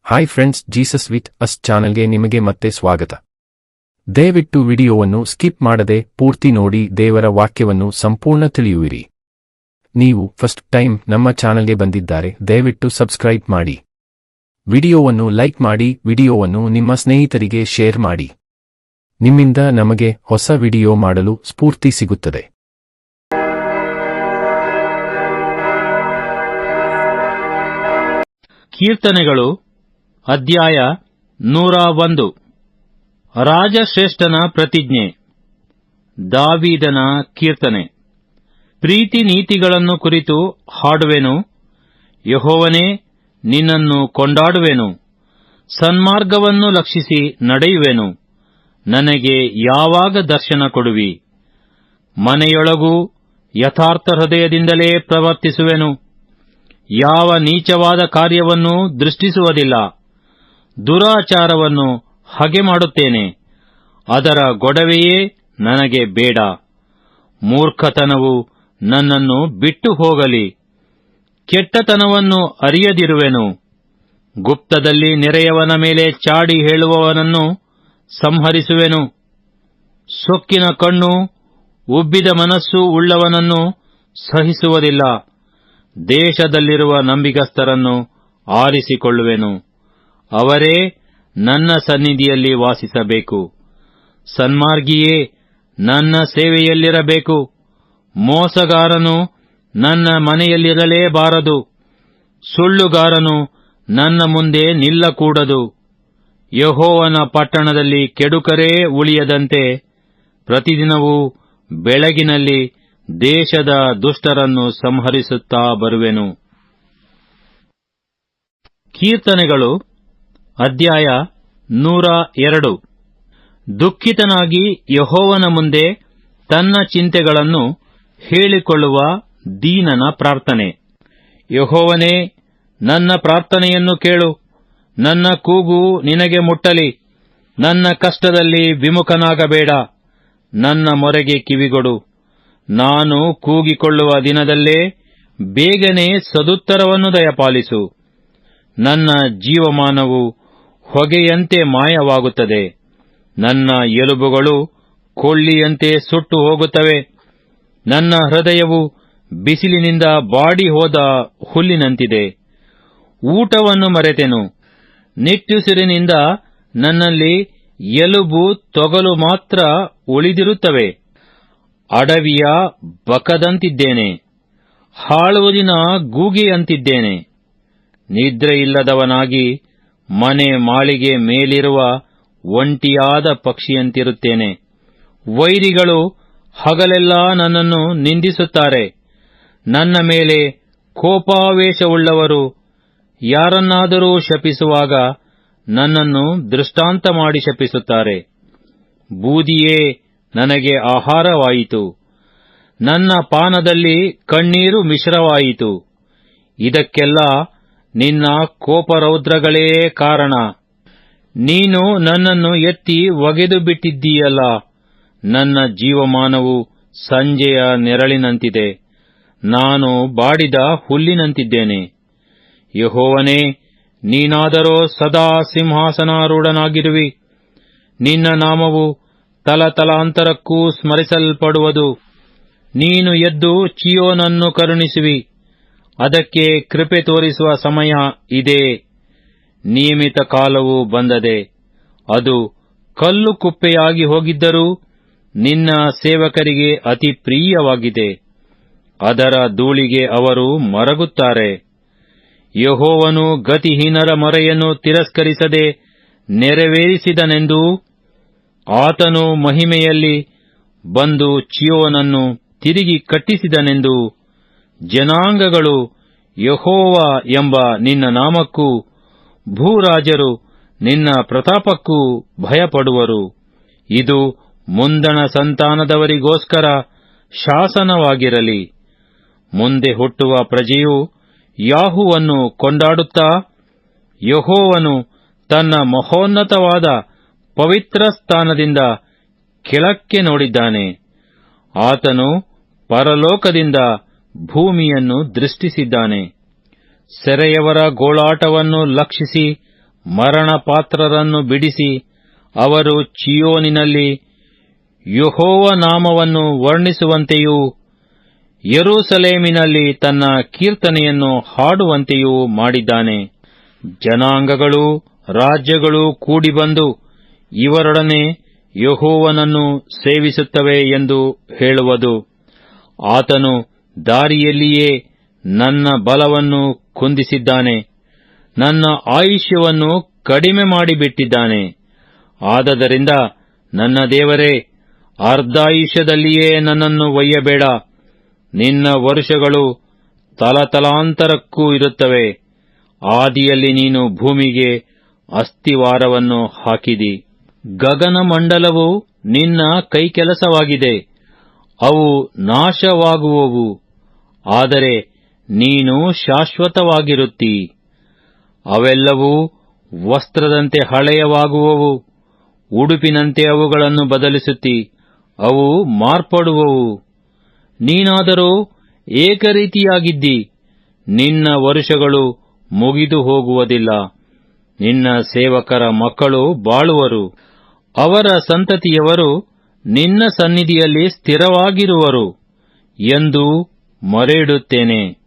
Hi friends, Jesus with us ಚಾನೆಲ್ಗೆ ನಿಮಗೆ ಮತ್ತೆ ಸ್ವಾಗತ. ದಯವಿಟ್ಟು ವಿಡಿಯೋವನ್ನು ಸ್ಕಿಪ್ ಮಾಡದೆ ಪೂರ್ತಿ ನೋಡಿ ದೇವರ ವಾಕ್ಯವನ್ನು ಸಂಪೂರ್ಣ ತಿಳಿಯುವಿರಿ. ನೀವು ಫಸ್ಟ್ ಟೈಮ್ ನಮ್ಮ ಚಾನೆಲ್ಗೆ ಬಂದಿದ್ದಾರೆ, ದಯವಿಟ್ಟು ಸಬ್ಸ್ಕ್ರೈಬ್ ಮಾಡಿ. ವಿಡಿಯೋವನ್ನು ಲೈಕ್ ಮಾಡಿ, ವಿಡಿಯೋವನ್ನು ನಿಮ್ಮ ಸ್ನೇಹಿತರಿಗೆ ಶೇರ್ ಮಾಡಿ. ನಿಮ್ಮಿಂದ ನಮಗೆ ಹೊಸ ವಿಡಿಯೋ ಮಾಡಲು ಸ್ಫೂರ್ತಿ ಸಿಗುತ್ತದೆ. ಕೀರ್ತನೆಗಳು ಅಧ್ಯಾಯ 101. ರಾಜಶ್ರೇಷ್ಠನ ಪ್ರತಿಜ್ಞೆ. ದಾವೀದನ ಕೀರ್ತನೆ. ಪ್ರೀತಿ ನೀತಿಗಳನ್ನು ಕುರಿತು ಹಾಡುವೆನು, ಯೆಹೋವನೇ, ನಿನ್ನನ್ನು ಕೊಂಡಾಡುವೆನು. ಸನ್ಮಾರ್ಗವನ್ನು ಲಕ್ಷಿಸಿ ನಡೆಯುವೆನು, ನನಗೆ ಯಾವಾಗ ದರ್ಶನ ಕೊಡುವಿ? ಮನೆಯೊಳಗೂ ಯಥಾರ್ಥ ಹೃದಯದಿಂದಲೇ ಪ್ರವರ್ತಿಸುವೆನು, ಯಾವ ನೀಚವಾದ ಕಾರ್ಯವನ್ನು ದೃಷ್ಟಿಸುವುದಿಲ್ಲ. ದುರಾಚಾರವನ್ನು ಹಗೆ ಮಾಡುತ್ತೇನೆ, ಅದರ ಗೊಡವೆಯೇ ನನಗೆ ಬೇಡ. ಮೂರ್ಖತನವು ನನ್ನನ್ನು ಬಿಟ್ಟು ಹೋಗಲಿ, ಕೆಟ್ಟತನವನ್ನು ಅರಿಯದಿರುವೆನು. ಗುಪ್ತದಲ್ಲಿ ನೆರೆಯವನ ಮೇಲೆ ಚಾಡಿ ಹೇಳುವವನನ್ನು ಸಂಹರಿಸುವೆನು. ಸೊಕ್ಕಿನ ಕಣ್ಣು, ಉಬ್ಬಿದ ಮನಸ್ಸು ಉಳ್ಳವನನ್ನು ಸಹಿಸುವುದಿಲ್ಲ. ದೇಶದಲ್ಲಿರುವ ನಂಬಿಗಸ್ತರನ್ನು ಆರಿಸಿಕೊಳ್ಳುವೆನು, ಅವರೇ ನನ್ನ ಸನ್ನಿಧಿಯಲ್ಲಿ ವಾಸಿಸಬೇಕು. ಸನ್ಮಾರ್ಗಿಯೇ ನನ್ನ ಸೇವೆಯಲ್ಲಿರಬೇಕು, ಮೋಸಗಾರನು ನನ್ನ ಮನೆಯಲ್ಲಿರಲೇಬಾರದು. ಸುಳ್ಳುಗಾರನು ನನ್ನ ಮುಂದೆ ನಿಲ್ಲಕೂಡದು. ಯೆಹೋವನ ಪಟ್ಟಣದಲ್ಲಿ ಕೆಡುಕರೇ ಉಳಿಯದಂತೆ ಪ್ರತಿದಿನವೂ ಬೆಳಗಿನಲ್ಲಿ ದೇಶದ ದುಷ್ಟರನ್ನು ಸಂಹರಿಸುತ್ತಾ ಬರುವೆನು. ಕೀರ್ತನೆಗಳು ಅಧ್ಯಾಯ 102. ದುಃಖಿತನಾಗಿ ಯೆಹೋವನ ಮುಂದೆ ತನ್ನ ಚಿಂತೆಗಳನ್ನು ಹೇಳಿಕೊಳ್ಳುವ ದೀನನ ಪ್ರಾರ್ಥನೆ. ಯೆಹೋವನೇ, ನನ್ನ ಪ್ರಾರ್ಥನೆಯನ್ನು ಕೇಳು, ನನ್ನ ಕೂಗು ನಿನಗೆ ಮುಟ್ಟಲಿ. ನನ್ನ ಕಷ್ಟದಲ್ಲಿ ವಿಮುಖನಾಗಬೇಡ, ನನ್ನ ಮೊರೆಗೆ ಕಿವಿಗೊಡು. ನಾನು ಕೂಗಿಕೊಳ್ಳುವ ದಿನದಲ್ಲೇ ಬೇಗನೆ ಸದುತ್ತರವನ್ನು ದಯಪಾಲಿಸು. ನನ್ನ ಜೀವಮಾನವು ಹೊಗೆಯಂತೆ ಮಾಯವಾಗುತ್ತದೆ, ನನ್ನ ಎಲುಬುಗಳು ಕೊಳ್ಳಿಯಂತೆ ಸುಟ್ಟು ಹೋಗುತ್ತವೆ. ನನ್ನ ಹೃದಯವು ಬಿಸಿಲಿನಿಂದ ಬಾಡಿ ಹೋದ ಹುಲ್ಲಿನಂತಿದೆ. ಊಟವನ್ನು ಮರೆತೆನು, ನಿಟ್ಟುಸಿರಿನಿಂದ ನನ್ನಲ್ಲಿ ಎಲುಬು ತೊಗಲು ಮಾತ್ರ ಉಳಿದಿರುತ್ತವೆ. ಅಡವಿಯ ಬಕದಂತಿದ್ದೇನೆ, ಹಾಳುವುದಿನ ಗೂಗೆಯಂತಿದ್ದೇನೆ. ನಿದ್ರೆಯಿಲ್ಲದವನಾಗಿ ಮನೆ ಮಾಳಿಗೆ ಮೇಲಿರುವ ಒಂಟಿಯಾದ ಪಕ್ಷಿಯಂತಿರುತ್ತೇನೆ. ವೈರಿಗಳು ಹಗಲೆಲ್ಲ ನನ್ನನ್ನು ನಿಂದಿಸುತ್ತಾರೆ. ನನ್ನ ಮೇಲೆ ಕೋಪಾವೇಶವುಳ್ಳವರು ಯಾರನ್ನಾದರೂ ಶಪಿಸುವಾಗ ನನ್ನನ್ನು ದೃಷ್ಟಾಂತ ಮಾಡಿ ಶಪಿಸುತ್ತಾರೆ. ಬೂದಿಯೇ ನನಗೆ ಆಹಾರವಾಯಿತು, ನನ್ನ ಪಾನದಲ್ಲಿ ಕಣ್ಣೀರು ಮಿಶ್ರವಾಯಿತು. ಇದಕ್ಕೆಲ್ಲ ನಿನ್ನ ಕೋಪರೌದ್ರಗಳೇ ಕಾರಣ. ನೀನು ನನ್ನನ್ನು ಎತ್ತಿ ಒಗೆದು ಬಿಟ್ಟಿದ್ದೀಯಲ್ಲ. ನನ್ನ ಜೀವಮಾನವು ಸಂಜೆಯ ನೆರಳಿನಂತಿದೆ, ನಾನು ಬಾಡಿದ ಹುಲ್ಲಿನಂತಿದ್ದೇನೆ. ಯೆಹೋವನೇ, ನೀನಾದರೋ ಸದಾ ಸಿಂಹಾಸನಾರೂಢನಾಗಿರುವಿ. ನಿನ್ನ ನಾಮವು ತಲತಲಾಂತರಕ್ಕೂ ಸ್ಮರಿಸಲ್ಪಡುವುದು. ನೀನು ಎದ್ದು ಚೀಯೋನನ್ನು ಕರುಣಿಸುವಿ, ಅದಕ್ಕೆ ಕೃಪೆ ತೋರಿಸುವ ಸಮಯ ಇದೇ. ನಿಯಮಿತ ಕಾಲವು ಬಂದದೆ, ಅದು ಕಲ್ಲು ಕುಪ್ಪೆಯಾಗಿ ಹೋಗಿದ್ದರೂ ನಿನ್ನ ಸೇವಕರಿಗೆ ಅತಿ ಪ್ರಿಯವಾಗಿದೆ. ಅದರ ಧೂಳಿಗೆ ಅವರು ಮರಗುತ್ತಾರೆ. ಯೆಹೋವನು ಗತಿಹೀನರ ಮೊರೆಯನ್ನು ತಿರಸ್ಕರಿಸದೆ ನೆರವೇರಿಸಿದನೆಂದೂ, ಆತನು ಮಹಿಮೆಯಲ್ಲಿ ಬಂದು ಚೀಯೋನನ್ನು ತಿರುಗಿ ಕಟ್ಟಿಸಿದನೆಂದೂ ಜನಾಂಗಗಳು ಯೆಹೋವ ಎಂಬ ನಿನ್ನ ನಾಮಕ್ಕೂ ಭೂರಾಜರು ನಿನ್ನ ಪ್ರತಾಪಕ್ಕೂ ಭಯಪಡುವರು. ಇದು ಮುಂದಣ ಸಂತಾನದವರಿಗೋಸ್ಕರ ಶಾಸನವಾಗಿರಲಿ. ಮುಂದೆ ಹುಟ್ಟುವ ಪ್ರಜೆಯು ಯಾಹುವನ್ನು ಕೊಂಡಾಡುತ್ತಾ, ಯೆಹೋವನು ತನ್ನ ಮಹೋನ್ನತವಾದ ಪವಿತ್ರ ಸ್ಥಾನದಿಂದ ಕೆಳಕ್ಕೆ ನೋಡಿದ್ದಾನೆ. ಆತನು ಪರಲೋಕದಿಂದ ಭೂಮಿಯನ್ನು ದೃಷ್ಟಿಸಿದ್ದಾನೆ. ಸೆರೆಯವರ ಗೋಳಾಟವನ್ನು ಲಕ್ಷಿಸಿ ಮರಣಪಾತ್ರರನ್ನು ಬಿಡಿಸಿ, ಅವರು ಚೀಯೋನಿನಲ್ಲಿ ಯೆಹೋವ ನಾಮವನ್ನು ವರ್ಣಿಸುವಂತೆಯೂ ಯೆರೂಸಲೇಮಿನಲ್ಲಿ ತನ್ನ ಕೀರ್ತನೆಯನ್ನು ಹಾಡುವಂತೆಯೂ ಮಾಡಿದ್ದಾನೆ. ಜನಾಂಗಗಳೂ ರಾಜ್ಯಗಳೂ ಕೂಡಿಬಂದು ಇವರೊಡನೆ ಯೆಹೋವನನ್ನು ಸೇವಿಸುತ್ತವೆ ಎಂದು ಹೇಳುವುದು. ಆತನು ದಾರಿಯಲ್ಲಿಯೇ ನನ್ನ ಬಲವನ್ನು ಕುಂದಿಸಿದ್ದಾನೆ, ನನ್ನ ಆಯುಷ್ಯವನ್ನು ಕಡಿಮೆ ಮಾಡಿಬಿಟ್ಟಿದ್ದಾನೆ. ಆದದರಿಂದ ನನ್ನ ದೇವರೇ, ಅರ್ಧಾಯುಷ್ಯದಲ್ಲಿಯೇ ನನ್ನನ್ನು ಒಯ್ಯಬೇಡ. ನಿನ್ನ ವರುಷಗಳು ತಲತಲಾಂತರಕ್ಕೂ ಇರುತ್ತವೆ. ಆದಿಯಲ್ಲಿ ನೀನು ಭೂಮಿಗೆ ಅಸ್ತಿವಾರವನ್ನು ಹಾಕಿದಿ. ಗಗನಮಂಡಲವು ನಿನ್ನ ಕೈಕೆಲಸವಾಗಿದೆ. ಅವು ನಾಶವಾಗುವವು, ಆದರೆ ನೀನು ಶಾಶ್ವತವಾಗಿರುತ್ತೀ. ಅವೆಲ್ಲವೂ ವಸ್ತ್ರದಂತೆ ಹಳೆಯವಾಗುವವು, ಉಡುಪಿನಂತೆ ಅವುಗಳನ್ನು ಬದಲಿಸುತ್ತೀ. ಅವು ಮಾರ್ಪಡುವವು. ನೀನಾದರೋ ಏಕರೀತಿಯಾಗಿದ್ದಿ. ನಿನ್ನ ವರುಷಗಳು ಮುಗಿದು ಹೋಗುವುದಿಲ್ಲ. ನಿನ್ನ ಸೇವಕರ ಮಕ್ಕಳು ಬಾಳುವರು. ಅವರ ಸಂತತಿಯವರು ನಿನ್ನ ಸನ್ನಿಧಿಯಲ್ಲಿ ಸ್ಥಿರವಾಗಿರುವರು ಎಂದು ಮೊರೆಯಿಡುತ್ತೇನೆ.